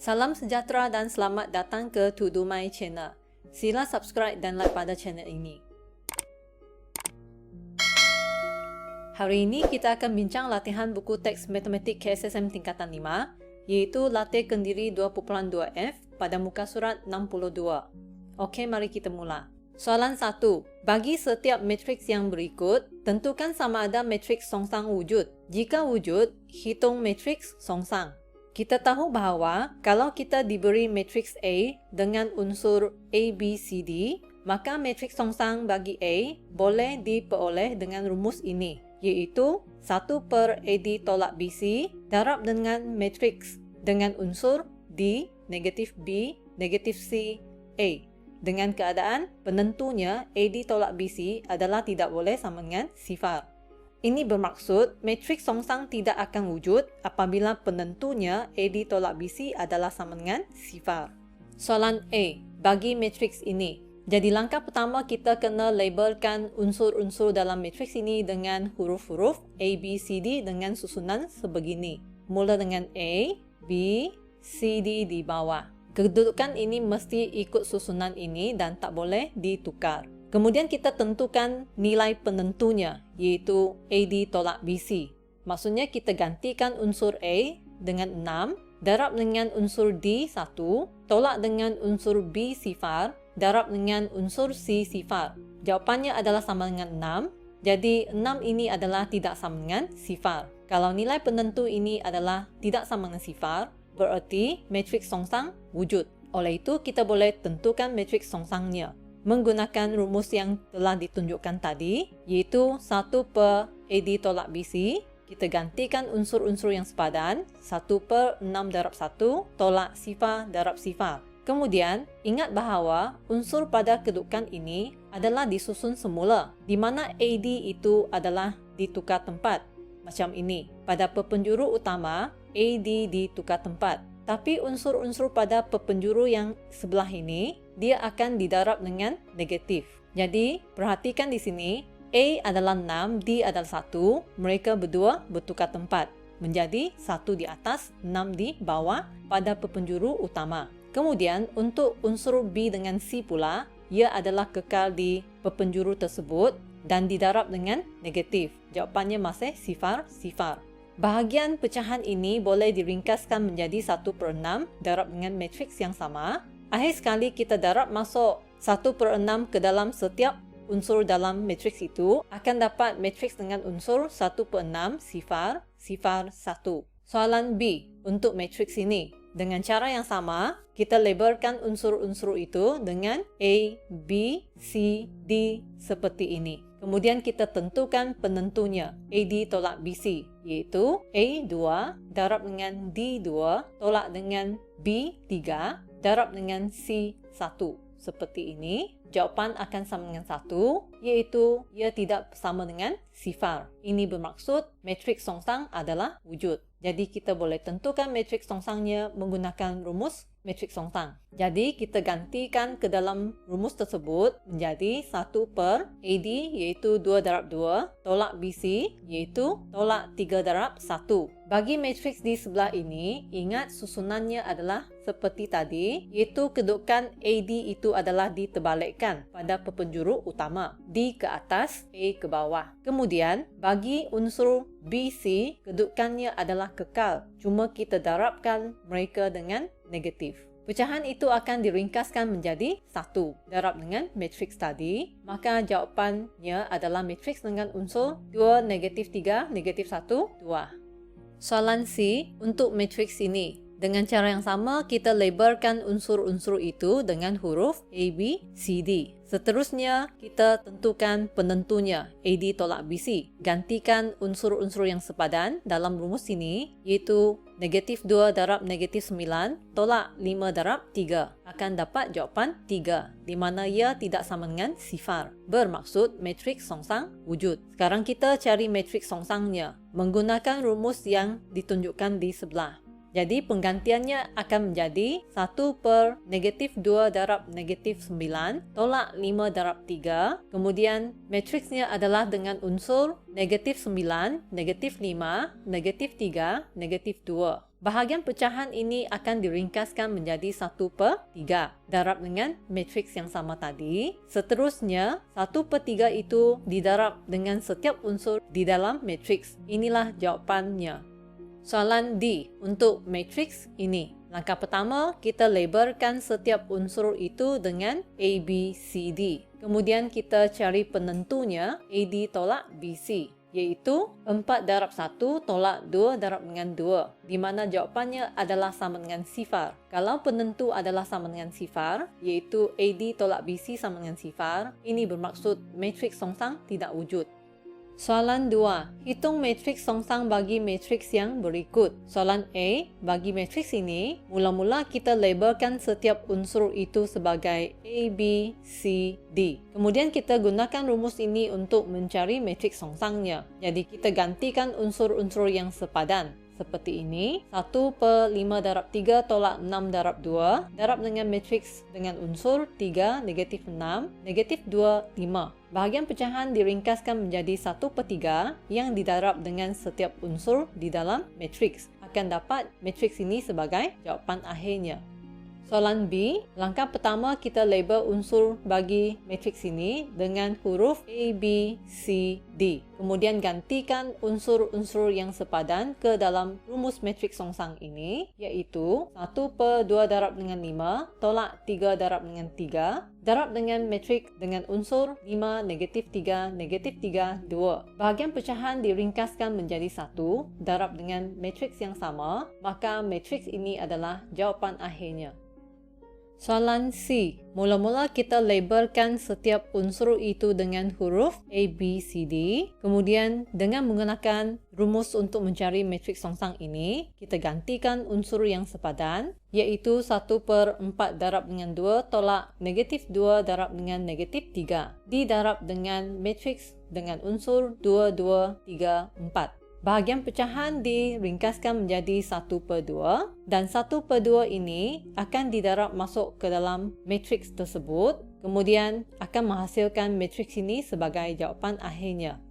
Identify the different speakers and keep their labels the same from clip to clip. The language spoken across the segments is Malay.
Speaker 1: Salam sejahtera dan selamat datang ke To Do My Channel. Sila subscribe dan like pada channel ini. Hari ini kita akan bincang latihan buku teks matematik KSSM tingkatan 5, iaitu latih kendiri 2.2F pada muka surat 62. Okey, mari kita mula. Soalan 1. Bagi setiap matriks yang berikut, tentukan sama ada matriks songsang wujud. Jika wujud, hitung matriks songsang. Kita tahu bahawa kalau kita diberi matriks A dengan unsur A, B, C, D, maka matriks songsang bagi A boleh diperoleh dengan rumus ini, iaitu 1/AD tolak BC darab dengan matriks dengan unsur D, negatif B, negatif C, A. Dengan keadaan penentunya AD tolak BC adalah tidak boleh sama dengan sifar. Ini bermaksud matriks songsang tidak akan wujud apabila penentunya AD tolak BC adalah sama dengan sifar. Soalan A. Bagi matriks ini. Jadi langkah pertama kita kena labelkan unsur-unsur dalam matriks ini dengan huruf-huruf A, B, C, D dengan susunan sebegini. Mula dengan A, B, C, D di bawah. Kedudukan ini mesti ikut susunan ini dan tak boleh ditukar. Kemudian kita tentukan nilai penentunya, iaitu AD tolak BC. Maksudnya kita gantikan unsur A dengan 6, darab dengan unsur D 1, tolak dengan unsur B sifar, darab dengan unsur C sifar. Jawapannya adalah sama dengan 6, jadi 6 ini adalah tidak sama dengan sifar. Kalau nilai penentu ini adalah tidak sama dengan sifar, berarti matriks songsang wujud. Oleh itu, kita boleh tentukan matriks songsangnya menggunakan rumus yang telah ditunjukkan tadi, iaitu 1/AD tolak BC. Kita gantikan unsur-unsur yang sepadan, 1/6 darab 1 tolak sifar darab sifar. Kemudian, ingat bahawa unsur pada kedudukan ini adalah disusun semula, di mana AD itu adalah ditukar tempat. Macam ini. Pada perpenjuru utama, AD ditukar tempat. Tapi unsur-unsur pada perpenjuru yang sebelah ini, dia akan didarab dengan negatif. Jadi, perhatikan di sini, A adalah 6, D adalah 1. Mereka berdua bertukar tempat. Menjadi 1 di atas, 6 di bawah pada perpenjuru utama. Kemudian, untuk unsur B dengan C pula, ia adalah kekal di perpenjuru tersebut dan didarab dengan negatif. Jawapannya masih sifar-sifar. Bahagian pecahan ini boleh diringkaskan menjadi 1/6 darab dengan matriks yang sama. Akhir sekali kita darab masuk 1/6 ke dalam setiap unsur dalam matriks itu, akan dapat matriks dengan unsur 1/6 sifar, sifar 1. Soalan B untuk matriks ini. Dengan cara yang sama, kita labelkan unsur-unsur itu dengan A, B, C, D seperti ini. Kemudian kita tentukan penentunya, AD tolak BC, iaitu A2 darab dengan D2 tolak dengan B3 darab dengan C1. Seperti ini, jawapan akan sama dengan 1, iaitu ia tidak sama dengan sifar. Ini bermaksud matriks songsang /adalah wujud. Jadi kita boleh tentukan matriks songsangnya menggunakan rumus matriks songsang. Jadi kita gantikan ke dalam rumus tersebut menjadi 1/AD iaitu 2 darab 2 tolak BC iaitu tolak 3 darab 1. Bagi matriks di sebelah ini, ingat susunannya adalah seperti tadi, iaitu kedudukan AD itu adalah diterbalikkan pada perpenjuru utama. D ke atas, A ke bawah. Kemudian, bagi unsur BC, kedudukannya adalah kekal. Cuma kita darabkan mereka dengan negatif. Pecahan itu akan diringkaskan menjadi 1 darab dengan matriks tadi. Maka jawapannya adalah matriks dengan unsur 2, negatif 3, negatif 1, 2. Soalan C untuk matriks ini. Dengan cara yang sama, kita labelkan unsur-unsur itu dengan huruf A, B, C, D. Seterusnya, kita tentukan penentunya, AD tolak BC. Gantikan unsur-unsur yang sepadan dalam rumus ini, iaitu negatif 2 darab negatif 9 tolak 5 darab 3. Akan dapat jawapan 3, di mana ia tidak sama dengan sifar. Bermaksud matriks songsang wujud. Sekarang kita cari matriks songsangnya menggunakan rumus yang ditunjukkan di sebelah. Jadi penggantiannya akan menjadi 1 per negatif 2 darab negatif 9 tolak 5 darab 3. Kemudian matriksnya adalah dengan unsur negatif 9, negatif 5, negatif 3, negatif 2. Bahagian pecahan ini akan diringkaskan menjadi 1 per 3 darab dengan matriks yang sama tadi. Seterusnya 1 per 3 itu didarab dengan setiap unsur di dalam matriks. Inilah jawapannya. Soalan D untuk matriks ini. Langkah pertama, kita labelkan setiap unsur itu dengan A, B, C, D. Kemudian kita cari penentunya AD tolak BC, iaitu 4 darab 1 tolak 2 darab dengan 2, di mana jawapannya adalah sama dengan sifar. Kalau penentu adalah sama dengan sifar, iaitu AD tolak BC sama dengan sifar, ini bermaksud matriks songsang tidak wujud. Soalan 2. Hitung matriks songsang bagi matriks yang berikut. Soalan A. Bagi matriks ini, mula-mula kita labelkan setiap unsur itu sebagai A, B, C, D. Kemudian kita gunakan rumus ini untuk mencari matriks songsangnya. Jadi kita gantikan unsur-unsur yang sepadan. Seperti ini, 1 per 5 darab 3 tolak 6 darab 2, darab dengan matriks dengan unsur 3, negatif 6, negatif 2, 5. Bahagian pecahan diringkaskan menjadi 1 per 3 yang didarab dengan setiap unsur di dalam matriks. Akan dapat matriks ini sebagai jawapan akhirnya. Soalan B, langkah pertama kita label unsur bagi matriks ini dengan huruf A, B, C, D. Kemudian gantikan unsur-unsur yang sepadan ke dalam rumus matriks songsang ini, iaitu 1 per 2 darab dengan 5 tolak 3 darab dengan 3, darab dengan matriks dengan unsur 5, negatif 3, negatif 3, 2. Bahagian pecahan diringkaskan menjadi 1, darab dengan matriks yang sama, maka matriks ini adalah jawapan akhirnya. Soalan C. Mula-mula kita labelkan setiap unsur itu dengan huruf A, B, C, D. Kemudian dengan menggunakan rumus untuk mencari matriks songsang ini, kita gantikan unsur yang sepadan, iaitu 1 per 4 darab dengan 2 tolak negatif 2 darab dengan negatif 3. Didarab dengan matriks dengan unsur 2, 2, 3, 4. Bahagian pecahan diringkaskan menjadi 1 per 2 dan 1 per 2 ini akan didarab masuk ke dalam matriks tersebut, kemudian akan menghasilkan matriks ini sebagai jawapan akhirnya.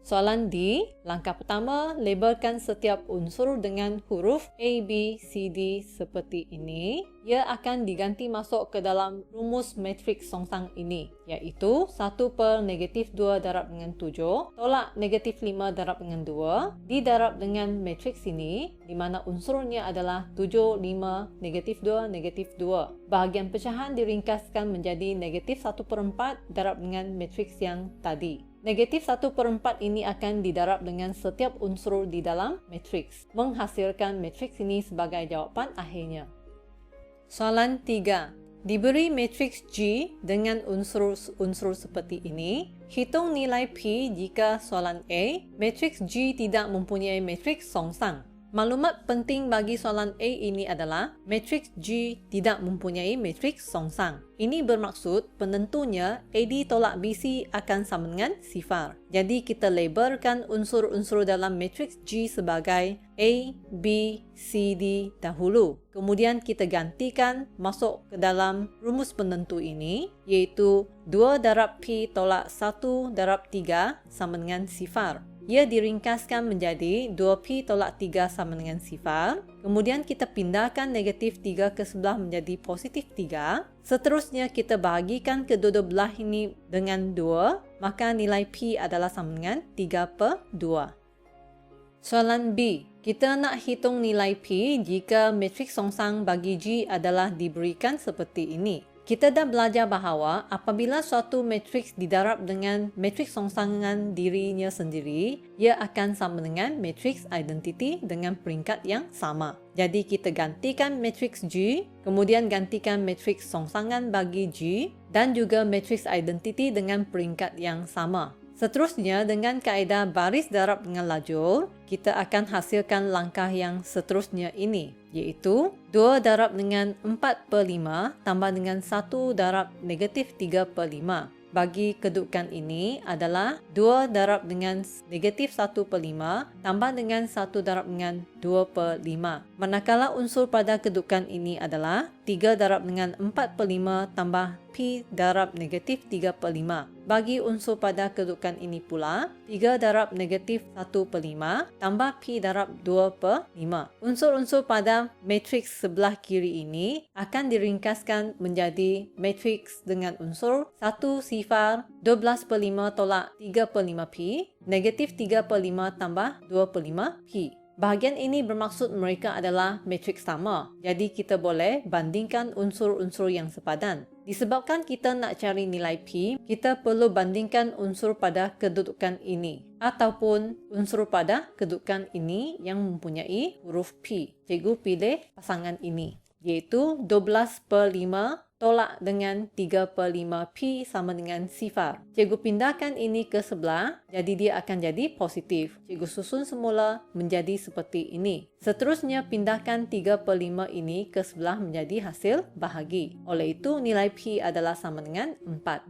Speaker 1: Soalan D, langkah pertama, labelkan setiap unsur dengan huruf A, B, C, D seperti ini. Ia akan diganti masuk ke dalam rumus matriks songsang ini, iaitu 1 per negatif 2 darab dengan 7, tolak negatif 5 darab dengan 2, didarab dengan matriks ini, di mana unsurnya adalah 7, 5, negatif 2, negatif 2. Bahagian pecahan diringkaskan menjadi negatif 1 per 4 darab dengan matriks yang tadi. Negatif 1 per 4 ini akan didarab dengan setiap unsur di dalam matriks, menghasilkan matriks ini sebagai jawapan akhirnya. Soalan 3. Diberi matriks G dengan unsur-unsur seperti ini. Hitung nilai P jika soalan A, matriks G tidak mempunyai matriks songsang. Maklumat penting bagi soalan A ini adalah matriks G tidak mempunyai matriks songsang. Ini bermaksud penentunya AD tolak BC akan sama dengan sifar. Jadi kita labelkan unsur-unsur dalam matriks G sebagai A, B, C, D dahulu. Kemudian kita gantikan masuk ke dalam rumus penentu ini, iaitu 2 darab P tolak 1 darab 3 sama dengan sifar. Ia diringkaskan menjadi 2P tolak 3 sama dengan sifar. Kemudian kita pindahkan negatif 3 ke sebelah menjadi positif 3. Seterusnya kita bahagikan kedua-dua belah ini dengan 2. Maka nilai P adalah sama dengan 3 per 2. Soalan B. Kita nak hitung nilai P jika matriks songsang bagi G adalah diberikan seperti ini. Kita dah belajar bahawa apabila suatu matriks didarab dengan matriks songsangan dirinya sendiri, ia akan sama dengan matriks identiti dengan peringkat yang sama. Jadi kita gantikan matriks G, kemudian gantikan matriks songsangan bagi G dan juga matriks identiti dengan peringkat yang sama. Seterusnya, dengan kaedah baris darab dengan lajur, kita akan hasilkan langkah yang seterusnya ini, iaitu 2 darab dengan 4 per 5 tambah dengan 1 darab negatif 3 per 5. bagi kedudukan ini adalah 2 darab dengan negatif 1/5 tambah dengan 1 darab dengan 2/5. Manakala unsur pada kedudukan ini adalah 3 darab dengan 4/5 tambah P darab negatif 3/5. Bagi unsur pada kedudukan ini pula, 3 darab negatif 1/5 tambah P darab 2/5. Unsur-unsur pada matriks sebelah kiri ini akan diringkaskan menjadi matriks dengan unsur 1 sifar 12/5 tolak 3/5P, negatif 3/5 tambah 2/5P. Bahagian ini bermaksud mereka adalah matriks sama, jadi kita boleh bandingkan unsur-unsur yang sepadan. Disebabkan kita nak cari nilai P, kita perlu bandingkan unsur pada kedudukan ini ataupun unsur pada kedudukan ini yang mempunyai huruf P. Cikgu pilih pasangan ini, iaitu 12/5 tolak dengan 3/5P sama dengan sifar. Cikgu pindahkan ini ke sebelah, jadi dia akan jadi positif. Cikgu susun semula menjadi seperti ini. Seterusnya pindahkan 3/5 ini ke sebelah menjadi hasil bahagi. Oleh itu nilai P adalah sama dengan 4.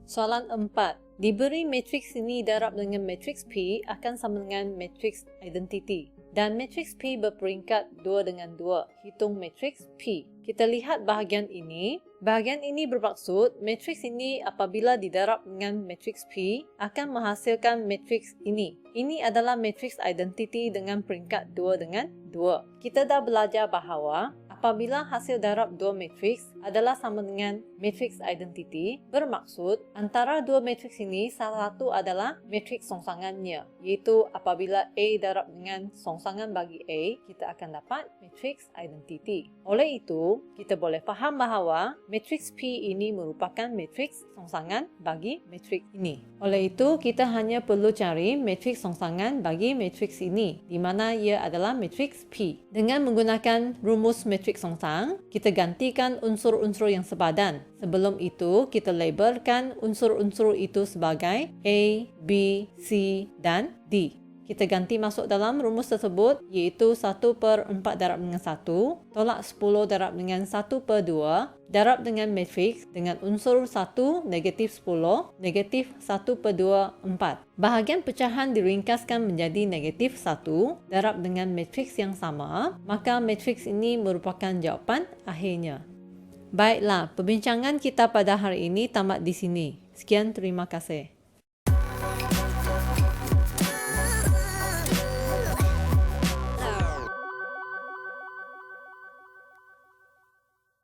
Speaker 1: Soalan 4. Diberi matriks ini darab dengan matriks P akan sama dengan matriks identiti. Dan matriks P berperingkat 2 dengan 2. Hitung matriks P. Kita lihat bahagian ini. Bahagian ini bermaksud matriks ini apabila didarab dengan matriks P akan menghasilkan matriks ini. Ini adalah matriks identiti dengan peringkat 2 dengan 2. Kita dah belajar bahawa apabila hasil darab dua matriks adalah sama dengan matriks identiti, bermaksud antara dua matriks ini salah satu adalah matriks songsangannya, iaitu apabila A darab dengan songsangan bagi A, kita akan dapat matriks identiti. Oleh itu, kita boleh faham bahawa matriks P ini merupakan matriks songsangan bagi matriks ini. Oleh itu, kita hanya perlu cari matriks songsangan bagi matriks ini, di mana ia adalah matriks P. Dengan menggunakan rumus matriks songsang, kita gantikan unsur-unsur yang sepadan. Sebelum itu, kita labelkan unsur-unsur itu sebagai A, B, C dan D. Kita ganti masuk dalam rumus tersebut, iaitu 1/4 darab dengan 1, tolak 10 darab dengan 1/2, darab dengan matriks dengan unsur 1, negatif 10, negatif 1/2, 4. Bahagian pecahan diringkaskan menjadi negatif 1, darab dengan matriks yang sama, maka matriks ini merupakan jawapan akhirnya. Baiklah, perbincangan kita pada hari ini tamat di sini. Sekian, terima kasih.